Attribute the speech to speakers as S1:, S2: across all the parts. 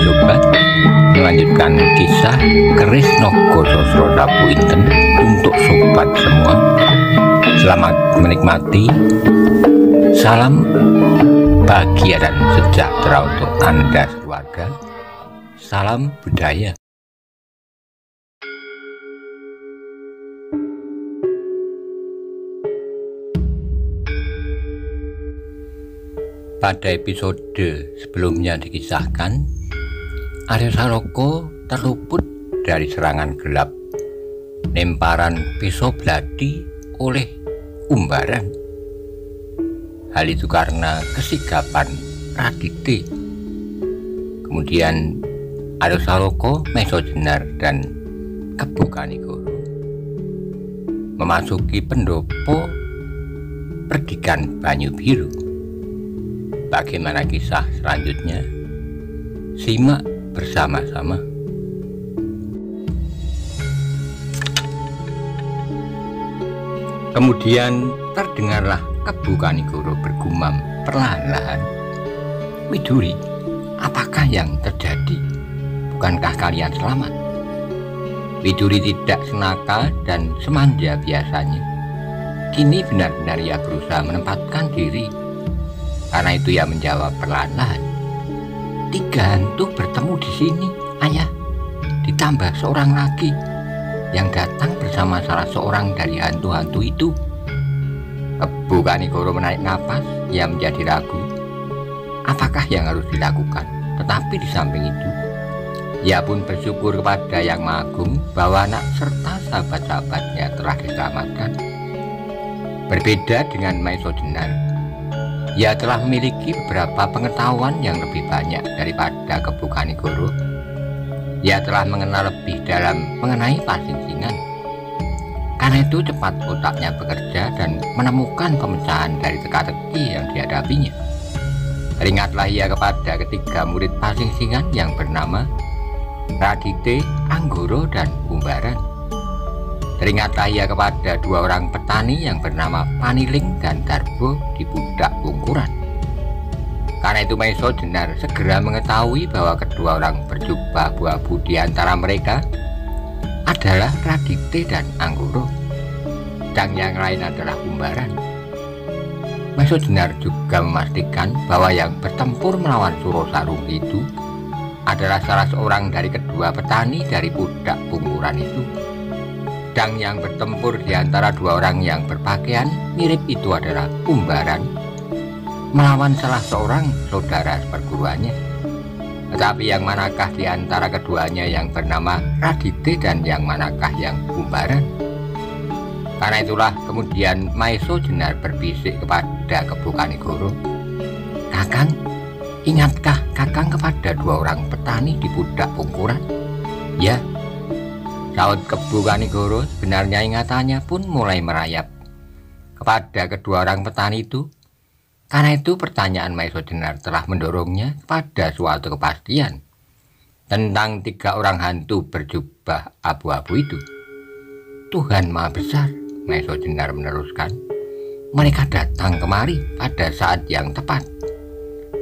S1: Sobat, melanjutkan kisah Keris Nogo Sosro Rabu Inten untuk sobat semua. Selamat menikmati. Salam bahagia dan sejahtera untuk Anda keluarga. Salam budaya. Pada episode sebelumnya dikisahkan, Arya Saloko terluput dari serangan gelap lemparan pisau belati oleh Umbaran. Hal itu karena kesigapan Radite. Kemudian Arya Saloko, Mesojenar dan Kebo Kanigoro memasuki pendopo Perdikan Banyu Biru. Bagaimana kisah selanjutnya? Simak bersama-sama. Kemudian terdengarlah Kebo Kanigoro bergumam perlahan-lahan, "Widuri, apakah yang terjadi? Bukankah kalian selamat?" Widuri tidak senakal dan semanja biasanya. Kini benar-benar ia berusaha menempatkan diri. Karena itu ia menjawab perlahan-lahan, "3 hantu bertemu di sini, Ayah. Ditambah seorang lagi yang datang bersama salah seorang dari hantu-hantu itu." Kebo Kanigoro menarik napas. Ia menjadi ragu. Apakah yang harus dilakukan? Tetapi di samping itu, ia pun bersyukur kepada Yang Maha Agung bahwa anak serta sahabat-sahabatnya telah diselamatkan. Berbeda dengan Mesojenar, ia telah memiliki beberapa pengetahuan yang lebih banyak daripada Kebo Kanigoro. Ia telah mengenal lebih dalam mengenai pasingsingan. Karena itu cepat otaknya bekerja dan menemukan pemecahan dari teka-teki yang dihadapinya. Teringatlah ia kepada ketiga murid pasingsingan yang bernama Radite, Anggoro, dan Umbaran. Teringatlah ia kepada 2 orang petani yang bernama Paniling dan Darbo di Pudak Pungkuran. Karena itu Mesojenar segera mengetahui bahwa kedua orang berjubah abu-abu di antara mereka adalah Radite dan Anggoro, dan yang lain adalah Umbaran. Mesojenar juga memastikan bahwa yang bertempur melawan Surosarung itu adalah salah seorang dari kedua petani dari Pudak Pungkuran itu. Dan yang bertempur di antara 2 orang yang berpakaian mirip itu adalah Umbaran melawan salah seorang saudara perguruannya. Tetapi yang manakah di antara keduanya yang bernama Radite dan yang manakah yang Umbaran? Karena itulah kemudian Mesojenar berbisik kepada Kebo Kanigoro, "Kakang, ingatkah Kakang kepada 2 orang petani di Pudak Pungkuran?" "Ya," saut Kebo Kanigoro. Sebenarnya ingatannya pun mulai merayap kepada kedua orang petani itu. Karena itu pertanyaan Mesojenar telah mendorongnya pada suatu kepastian tentang 3 orang hantu berjubah abu-abu itu. "Tuhan Maha Besar," Mesojenar meneruskan, "mereka datang kemari pada saat yang tepat.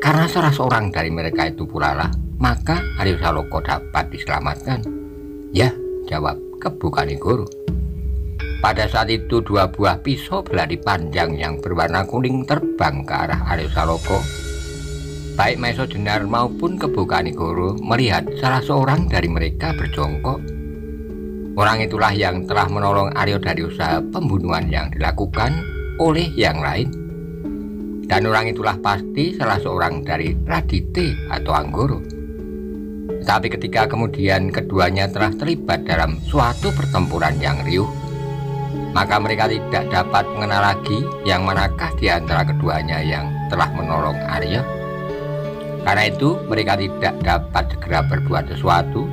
S1: Karena salah seorang dari mereka itu pula lah, maka Arya Saloko dapat diselamatkan." "Ya," jawab Kebo Kanigoro. Pada saat itu 2 buah pisau belati panjang yang berwarna kuning terbang ke arah Arya Saloko. Baik Mesojenar maupun Kebo Kanigoro melihat salah seorang dari mereka berjongkok. Orang itulah yang telah menolong Arya dari usaha pembunuhan yang dilakukan oleh yang lain. Dan orang itulah pasti salah seorang dari Radite atau Anggoro. Tetapi ketika kemudian keduanya telah terlibat dalam suatu pertempuran yang riuh, maka mereka tidak dapat mengenal lagi yang manakah di antara keduanya yang telah menolong Arya. Karena itu mereka tidak dapat segera berbuat sesuatu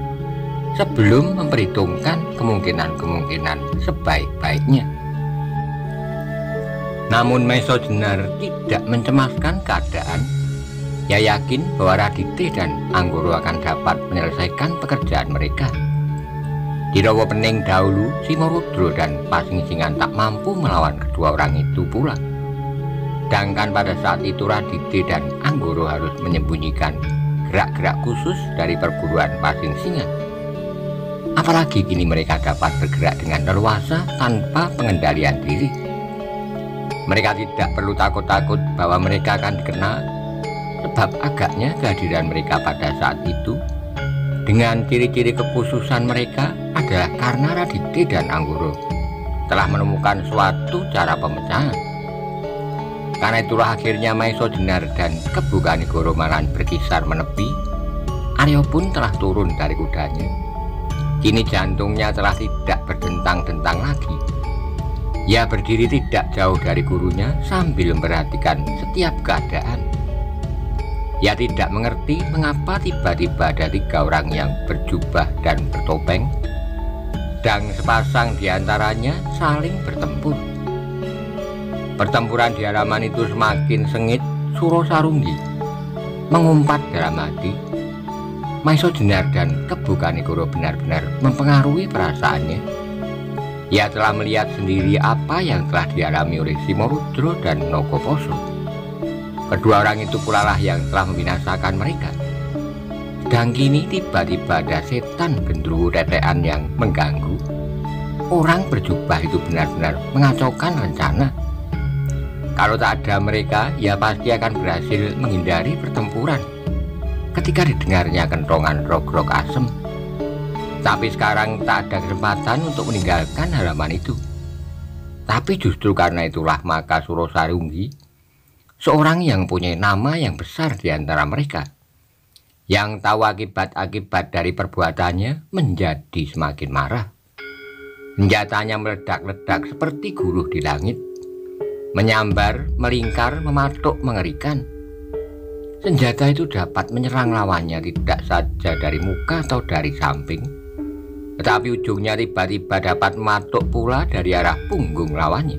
S1: sebelum memperhitungkan kemungkinan-kemungkinan sebaik-baiknya. Namun Mesojenar tidak mencemaskan keadaan. Ia yakin bahwa Radite dan Anggoro akan dapat menyelesaikan pekerjaan mereka. Di Rawa Pening dahulu, Simorudro dan Pasingsingan tak mampu melawan kedua orang itu pula. Sedangkan pada saat itu Radite dan Anggoro harus menyembunyikan gerak-gerak khusus dari perguruan Pasing Singa. Apalagi kini mereka dapat bergerak dengan leluasa tanpa pengendalian diri. Mereka tidak perlu takut-takut bahwa mereka akan dikenal, sebab agaknya kehadiran mereka pada saat itu dengan ciri-ciri kekhususan mereka adalah karena Raditya dan Anggoro telah menemukan suatu cara pemecahan. Karena itulah akhirnya Maisajenar dan Kebu Kanigoro malahan berkisar menepi. Arya pun telah turun dari kudanya. Kini jantungnya telah tidak berdentang-dentang lagi. Ia berdiri tidak jauh dari gurunya sambil memperhatikan setiap keadaan. Ia tidak mengerti mengapa tiba-tiba ada 3 orang yang berjubah dan bertopeng, sedang sepasang diantaranya saling bertempur. Pertempuran di halaman itu semakin sengit. Surosarunggi mengumpat dalam hati. Maisajenar dan Kebu Kanigoro benar-benar mempengaruhi perasaannya. Ia telah melihat sendiri apa yang telah dialami oleh Simorudro dan Nogoposo. Kedua orang itu pula lah yang telah membinasakan mereka. Dan kini tiba-tiba ada setan gendruwo tetean yang mengganggu. Orang berjubah itu benar-benar mengacaukan rencana. Kalau tak ada mereka, ia pasti akan berhasil menghindari pertempuran ketika didengarnya kentongan rog-rog asem. Tapi sekarang tak ada kesempatan untuk meninggalkan halaman itu. Tapi justru karena itulah maka Surosarunggi, seorang yang punya nama yang besar di antara mereka, yang tahu akibat-akibat dari perbuatannya, menjadi semakin marah. Senjatanya meledak-ledak seperti guruh di langit, menyambar, melingkar, mematuk, mengerikan. Senjata itu dapat menyerang lawannya tidak saja dari muka atau dari samping, tetapi ujungnya tiba-tiba dapat mematuk pula dari arah punggung lawannya.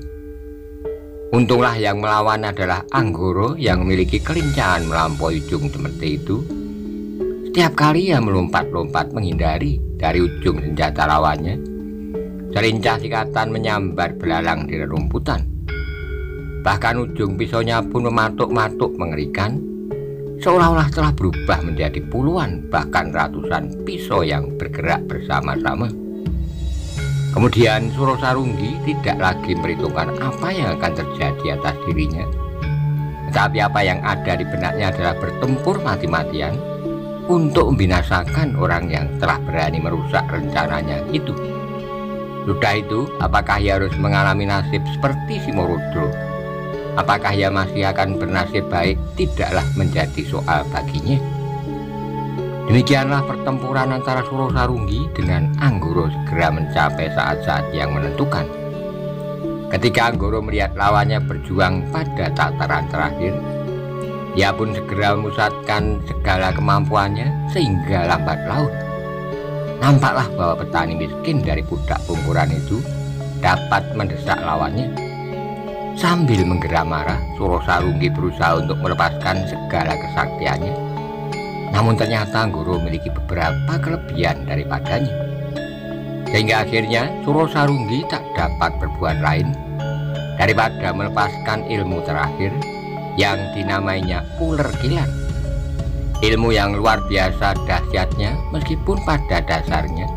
S1: Untunglah yang melawan adalah Anggoro yang memiliki kelincahan melampaui ujung seperti itu. Setiap kali ia melompat-lompat menghindari dari ujung senjata lawannya, selincah sikatan menyambar belalang di rerumputan. Bahkan ujung pisaunya pun mematuk-matuk mengerikan, seolah-olah telah berubah menjadi puluhan bahkan ratusan pisau yang bergerak bersama-sama. Kemudian Surosarunggi tidak lagi memperhitungkan apa yang akan terjadi atas dirinya, tetapi apa yang ada di benaknya adalah bertempur mati-matian untuk membinasakan orang yang telah berani merusak rencananya itu. Sudah itu, apakah ia harus mengalami nasib seperti Simorudro? Apakah ia masih akan bernasib baik? Tidaklah menjadi soal baginya. Demikianlah pertempuran antara Surosarunggi dengan Anggoro segera mencapai saat-saat yang menentukan. Ketika Anggoro melihat lawannya berjuang pada tataran terakhir, ia pun segera memusatkan segala kemampuannya sehingga lambat laun nampaklah bahwa petani miskin dari Pudak Pungkuran itu dapat mendesak lawannya. Sambil menggeram marah, Surosarunggi berusaha untuk melepaskan segala kesaktiannya. Namun ternyata Anggoro memiliki beberapa kelebihan daripadanya, sehingga akhirnya Surosarunggi tak dapat berbuat lain daripada melepaskan ilmu terakhir yang dinamainya uler kilan. Ilmu yang luar biasa dahsyatnya, meskipun pada dasarnya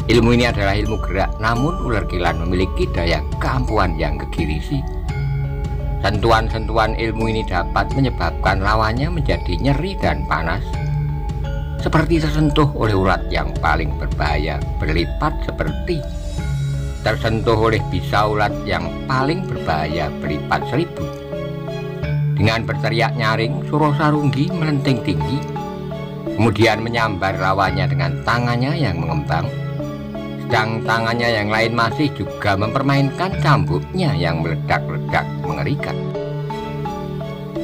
S1: ilmu ini adalah ilmu gerak, namun uler kilan memiliki daya keampuhan yang gegirisi. Sentuhan-sentuhan ilmu ini dapat menyebabkan lawannya menjadi nyeri dan panas, seperti tersentuh oleh ulat yang paling berbahaya berlipat seperti tersentuh oleh bisa ulat yang paling berbahaya berlipat 1000. Dengan berteriak nyaring, Surosarunggi melenting tinggi, kemudian menyambar lawannya dengan tangannya yang mengembang, sedang tangannya yang lain masih juga mempermainkan cambuknya yang meledak-ledak mengerikan.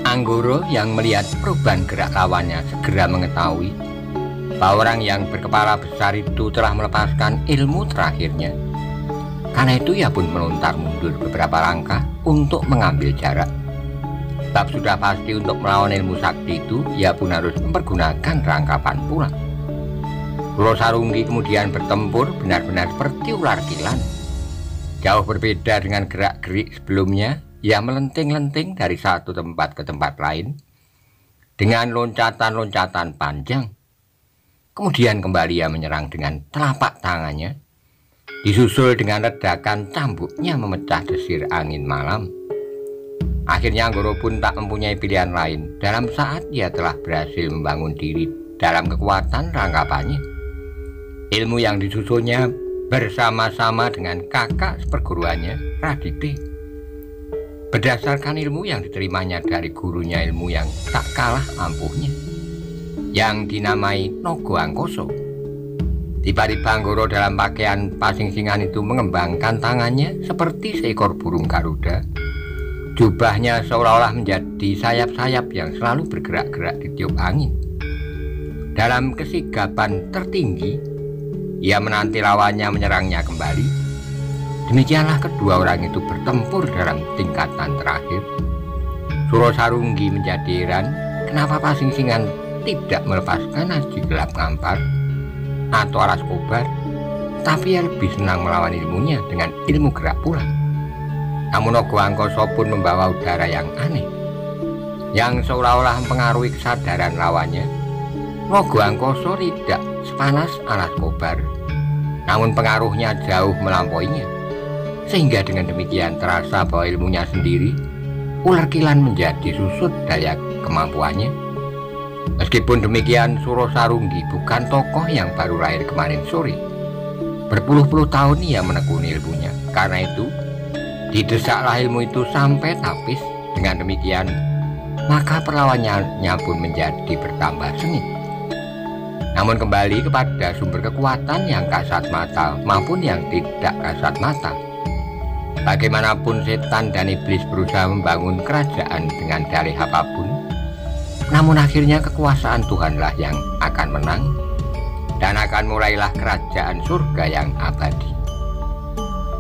S1: Anggoro yang melihat perubahan gerak lawannya segera mengetahui bahwa orang yang berkepala besar itu telah melepaskan ilmu terakhirnya. Karena itu ia pun melontar mundur beberapa langkah untuk mengambil jarak. Sebab sudah pasti untuk melawan ilmu sakti itu, ia pun harus mempergunakan rangkapan pula. Surosarunggi kemudian bertempur benar-benar seperti ular kilan. Jauh berbeda dengan gerak-gerik sebelumnya, ia melenting-lenting dari satu tempat ke tempat lain. dengan loncatan-loncatan panjang. Kemudian kembali ia menyerang dengan telapak tangannya, disusul dengan ledakan cambuknya memecah desir angin malam. Akhirnya Anggoro pun tak mempunyai pilihan lain dalam saat ia telah berhasil membangun diri dalam kekuatan rangkapannya. Ilmu yang disusunnya bersama-sama dengan kakak seperguruannya, Radite. Berdasarkan ilmu yang diterimanya dari gurunya, ilmu yang tak kalah ampuhnya, yang dinamai Naga Angkasa. Tiba-tiba Anggoro dalam pakaian pasing-singan itu mengembangkan tangannya seperti seekor burung Garuda. Jubahnya seolah-olah menjadi sayap-sayap yang selalu bergerak-gerak ditiup angin. Dalam kesigapan tertinggi, ia menanti lawannya menyerangnya kembali. Demikianlah kedua orang itu bertempur dalam tingkatan terakhir. Suro Sarunggi menjadi heran kenapa pasing-singan tidak melepaskan Aji Gelap Ngampar atau Alas Kobar, tapi ia lebih senang melawan ilmunya dengan ilmu gerak pula. Namun Naga Angkasa pun membawa udara yang aneh, yang seolah-olah mempengaruhi kesadaran lawannya. Naga Angkasa tidak sepanas Alas Kobar, namun pengaruhnya jauh melampauinya, sehingga dengan demikian terasa bahwa ilmunya sendiri, ular kilan, menjadi susut daya kemampuannya. Meskipun demikian, Suro Sarunggi bukan tokoh yang baru lahir kemarin sore. Berpuluh-puluh tahun ia menekuni ilmunya. Karena itu, didesaklah ilmu itu sampai tapis. Dengan demikian, maka perlawanannya pun menjadi bertambah sengit. Namun kembali kepada sumber kekuatan yang kasat mata maupun yang tidak kasat mata. Bagaimanapun setan dan iblis berusaha membangun kerajaan dengan dalih apapun, namun akhirnya kekuasaan Tuhanlah yang akan menang, dan akan mulailah kerajaan surga yang abadi.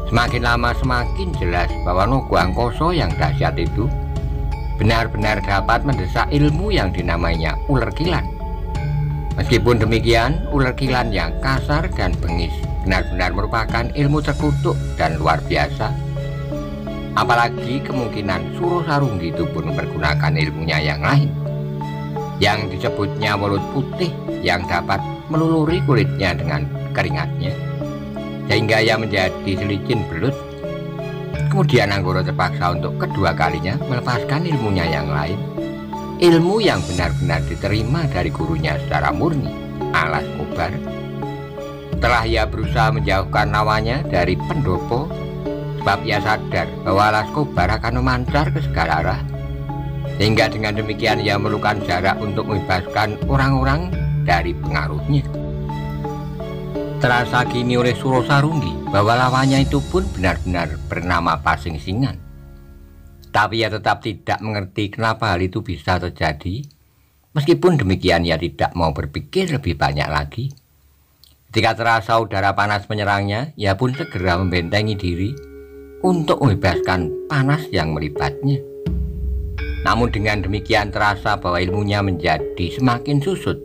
S1: Semakin lama semakin jelas bahwa Naga Angkasa yang dahsyat itu benar-benar dapat mendesak ilmu yang dinamainya ular kilan. Meskipun demikian, ular kilan yang kasar dan bengis benar-benar merupakan ilmu terkutuk dan luar biasa. Apalagi kemungkinan Suro Sarunggi itu pun mempergunakan ilmunya yang lain, yang disebutnya mulut putih, yang dapat meluluri kulitnya dengan keringatnya, sehingga ia menjadi selicin belut. Kemudian Anggoro terpaksa untuk kedua kalinya melepaskan ilmunya yang lain, ilmu yang benar-benar diterima dari gurunya secara murni, Alas Kobar. Setelah ia berusaha menjauhkan lawannya dari pendopo, sebab ia sadar bahwa Alas Kobar akan memancar ke segala arah, sehingga dengan demikian ia memerlukan jarak untuk membebaskan orang-orang dari pengaruhnya. Terasa kini oleh Suro Sarunggi bahwa lawannya itu pun benar-benar bernama Pasing-singan. Tapi ia tetap tidak mengerti kenapa hal itu bisa terjadi. Meskipun demikian ia tidak mau berpikir lebih banyak lagi. Ketika terasa udara panas menyerangnya, ia pun segera membentengi diri untuk membebaskan panas yang melibatnya. Namun dengan demikian terasa bahwa ilmunya menjadi semakin susut.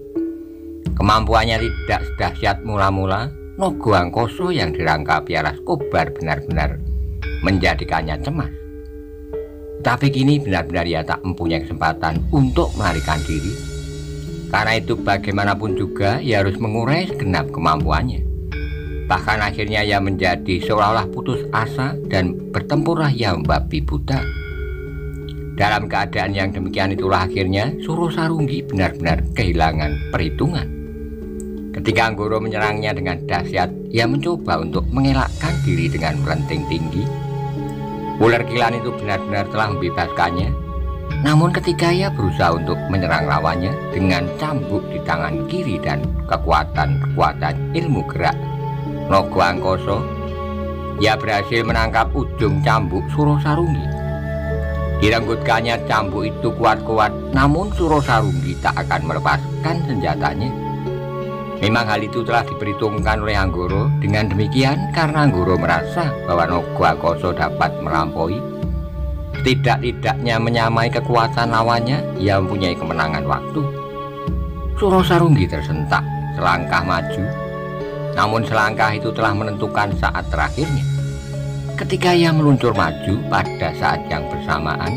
S1: Kemampuannya tidak sedahsyat mula-mula. Naga Angkasa yang dirangkapi Alas Kobar benar-benar menjadikannya cemas. Tapi kini benar-benar ia tak mempunyai kesempatan untuk melarikan diri. Karena itu bagaimanapun juga ia harus mengurai segenap kemampuannya. Bahkan akhirnya ia menjadi seolah-olah putus asa dan bertempurlah ia membabi buta. Dalam keadaan yang demikian itulah akhirnya Suro Sarunggi benar-benar kehilangan perhitungan. Ketika Anggoro menyerangnya dengan dahsyat, ia mencoba untuk mengelakkan diri dengan melenting tinggi. Ular kilan itu benar-benar telah membebaskannya. Namun ketika ia berusaha untuk menyerang lawannya dengan cambuk di tangan kiri dan kekuatan ilmu gerak Naga Angkasa, ia berhasil menangkap ujung cambuk Suro Sarunggi. Direnggutkannya cambuk itu kuat-kuat, namun Suro Sarunggi tak akan melepaskan senjatanya. Memang hal itu telah diperhitungkan oleh Anggoro. Dengan demikian, karena Anggoro merasa bahwa Naga Angkasa dapat melampaui, tidak-tidaknya menyamai kekuatan lawannya, ia mempunyai kemenangan waktu. Suro Sarunggi tersentak selangkah maju, namun selangkah itu telah menentukan saat terakhirnya. Ketika ia meluncur maju pada saat yang bersamaan,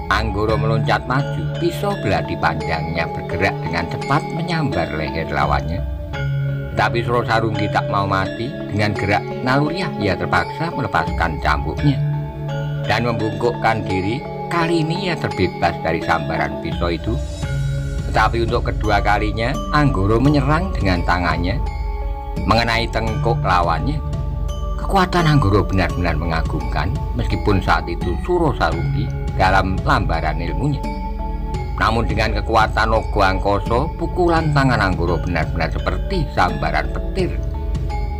S1: Anggoro meloncat maju, pisau belati panjangnya bergerak dengan cepat menyambar leher lawannya. Tapi Surosarunggi tak mau mati. Dengan gerak naluriah ia terpaksa melepaskan cambuknya dan membungkukkan diri. Kali ini ia terbebas dari sambaran pisau itu. Tetapi untuk kedua kalinya Anggoro menyerang dengan tangannya mengenai tengkuk lawannya. Kekuatan Anggoro benar-benar mengagumkan meskipun saat itu Surosarunggi dalam lambaran ilmunya. Namun dengan kekuatan Ogo Angkoso, pukulan tangan Anggoro benar-benar seperti sambaran petir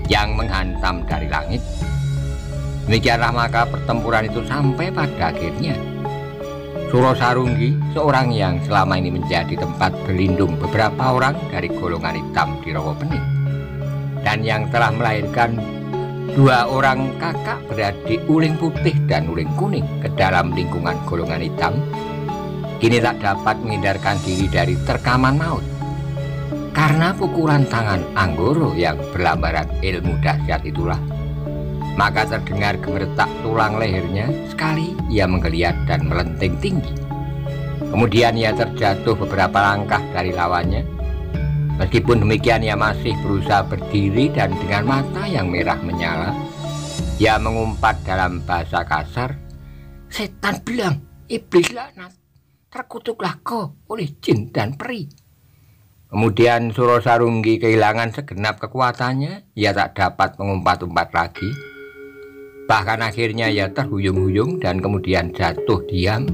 S1: yang menghantam dari langit. Demikianlah maka pertempuran itu sampai pada akhirnya Surosarunggi, seorang yang selama ini menjadi tempat berlindung beberapa orang dari golongan hitam di Rawapening, dan yang telah melahirkan dua orang kakak beradik Uling Putih dan Uling Kuning ke dalam lingkungan golongan hitam, kini tak dapat menghindarkan diri dari terkaman maut. Karena pukulan tangan Anggoro yang berlambaran ilmu dahsyat itulah, maka terdengar gemeretak tulang lehernya. Sekali ia menggeliat dan melenting tinggi. Kemudian ia terjatuh beberapa langkah dari lawannya. Meskipun demikian ia masih berusaha berdiri dan dengan mata yang merah menyala ia mengumpat dalam bahasa kasar, "Setan belang, iblis laknat, terkutuklah kau oleh jin dan peri." Kemudian Surosarunggi kehilangan segenap kekuatannya. Ia tak dapat mengumpat-umpat lagi. Bahkan akhirnya ia terhuyung-huyung dan kemudian jatuh diam.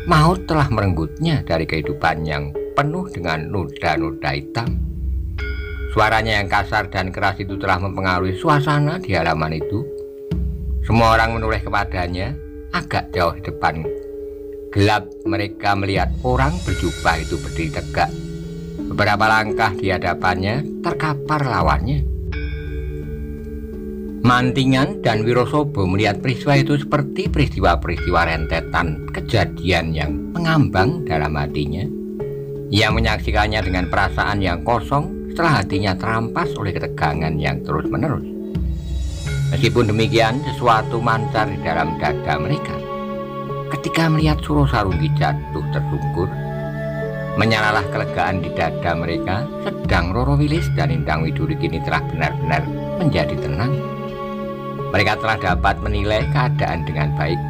S1: Maut telah merenggutnya dari kehidupan yang penuh dengan noda-noda hitam. Suaranya yang kasar dan keras itu telah mempengaruhi suasana di halaman itu. Semua orang menoleh kepadanya. Agak jauh di depan gelap mereka melihat orang berjubah itu berdiri tegak. Beberapa langkah di hadapannya terkapar lawannya. Mantingan dan Wirosobo melihat peristiwa itu seperti peristiwa-peristiwa rentetan kejadian yang mengambang dalam hatinya. Ia menyaksikannya dengan perasaan yang kosong setelah hatinya terampas oleh ketegangan yang terus-menerus. Meskipun demikian, sesuatu mancar di dalam dada mereka. Ketika melihat Surosarunggi jatuh tersungkur, menyalalah kelegaan di dada mereka. Sedang Roro Wilis dan Indang Widuri kini telah benar-benar menjadi tenang. Mereka telah dapat menilai keadaan dengan baik.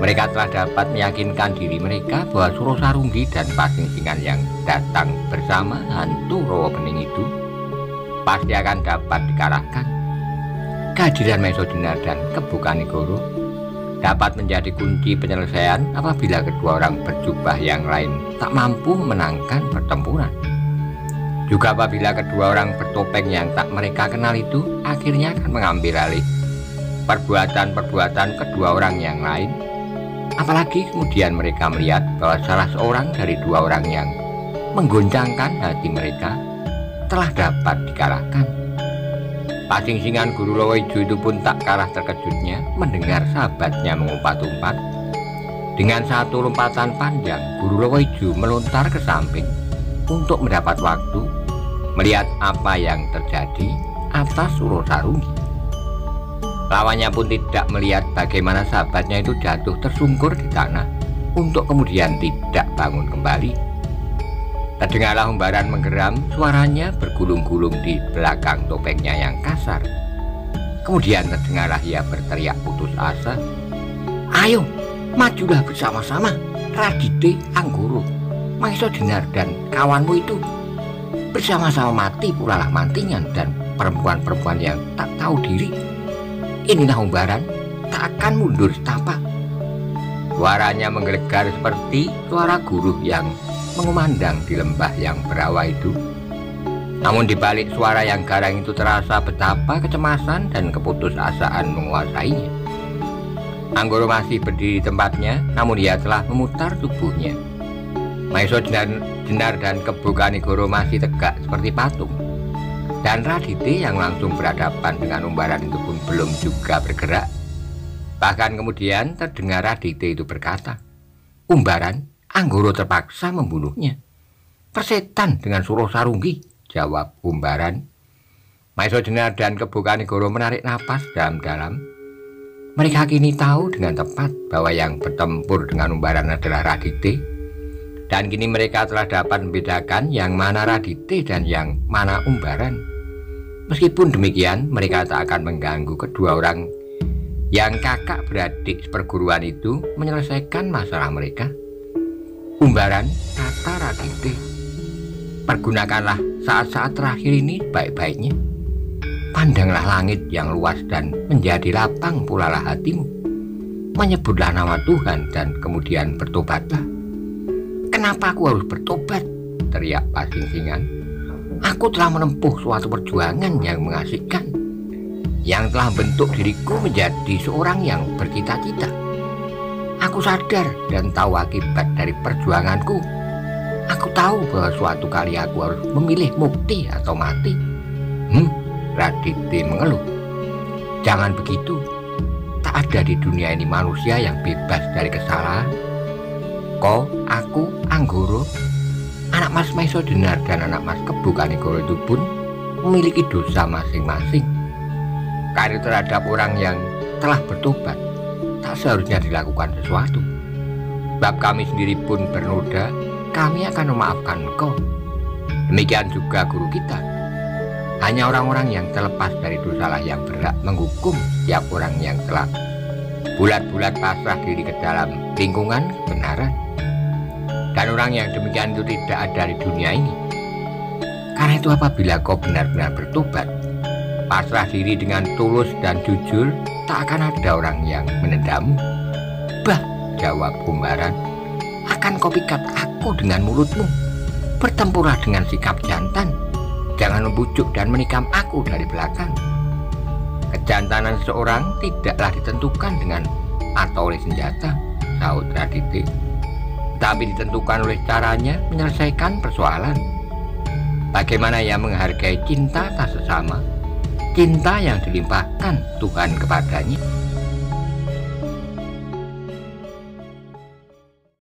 S1: Mereka telah dapat meyakinkan diri mereka bahwa Surosarunggi dan Pasingsingan yang datang bersama hantu Rawapening itu pasti akan dapat dikalahkan. Kehadiran Maisodenar dan Kebo Kanigoro dapat menjadi kunci penyelesaian apabila kedua orang berjubah yang lain tak mampu memenangkan pertempuran. Juga apabila kedua orang bertopeng yang tak mereka kenal itu akhirnya akan mengambil alih perbuatan-perbuatan kedua orang yang lain. Apalagi kemudian mereka melihat bahwa salah seorang dari dua orang yang menggoncangkan hati mereka telah dapat dikalahkan. Pasingsingan Guru Lowoijo itu pun tak kalah terkejutnya mendengar sahabatnya mengumpat-umpat. Dengan satu lompatan panjang, Guru Lowoijo melontar ke samping untuk mendapat waktu melihat apa yang terjadi atas Surosarunggi. Lawannya pun tidak melihat bagaimana sahabatnya itu jatuh tersungkur di tanah untuk kemudian tidak bangun kembali. Terdengarlah humbaran menggeram, suaranya bergulung-gulung di belakang topengnya yang kasar. Kemudian terdengarlah ia berteriak putus asa, "Ayo, majulah bersama-sama, Radite, Anggoro, Maisodenar dan kawanmu itu. Bersama-sama mati pula lah Mantingan dan perempuan-perempuan yang tak tahu diri. Inilah humbaran, tak akan mundur setapak." Suaranya menggelegar seperti suara guru yang mengumandang di lembah yang berawa itu. Namun di balik suara yang garang itu terasa betapa kecemasan dan keputusasaan menguasainya. Anggoro masih berdiri di tempatnya, namun ia telah memutar tubuhnya. Maisodenar dan Kebo Kanigoro masih tegak seperti patung. Dan Radite yang langsung berhadapan dengan umbaran itu pun belum juga bergerak. Bahkan kemudian terdengar Radite itu berkata, "Umbaran, Anggoro terpaksa membunuhnya." "Persetan dengan Surosarunggi," jawab umbaran. Maisodenar dan Kebo Kanigoro menarik napas dalam-dalam. Mereka kini tahu dengan tepat bahwa yang bertempur dengan Umbaran adalah Radite, dan kini mereka telah dapat membedakan yang mana Radite dan yang mana Umbaran. Meskipun demikian, mereka tak akan mengganggu kedua orang yang kakak beradik perguruan itu menyelesaikan masalah mereka. Umbaran, kata Radite, pergunakanlah saat-saat terakhir ini baik-baiknya. Pandanglah langit yang luas dan menjadi lapang pulalah hatimu. Menyebutlah nama Tuhan dan kemudian bertobatlah. Kenapa aku harus bertobat? Teriak Pasingsingan. Aku telah menempuh suatu perjuangan yang mengasihkan, yang telah membentuk diriku menjadi seorang yang bercita-cita. Aku sadar dan tahu akibat dari perjuanganku. Aku tahu bahwa suatu kali aku harus memilih mukti atau mati. Radite mengeluh. Jangan begitu. Tak ada di dunia ini manusia yang bebas dari kesalahan. Kau, aku, Anggoro, anak Mas Maisodenar dan anak Mas Kebu Kanigoro itu pun memiliki dosa masing-masing. Karena terhadap orang yang telah bertobat tak seharusnya dilakukan sesuatu. Sebab kami sendiri pun bernoda, kami akan memaafkan engkau. Demikian juga guru kita. Hanya orang-orang yang terlepas dari dosalah yang berhak menghukum setiap orang yang telah bulat-bulat pasrah diri ke dalam lingkungan kebenaran. Dan orang yang demikian itu tidak ada di dunia ini. Karena itu apabila kau benar-benar bertobat, pasrah diri dengan tulus dan jujur, tak akan ada orang yang menendammu. Bah, jawab Umbaran, akan kau pikat aku dengan mulutmu. Bertempurlah dengan sikap jantan. Jangan membujuk dan menikam aku dari belakang. Kejantanan seseorang tidaklah ditentukan dengan atau oleh senjata, sahut Radite, tapi ditentukan oleh caranya menyelesaikan persoalan. Bagaimana ia menghargai cinta tak sesama, cinta yang dilimpahkan Tuhan kepadanya.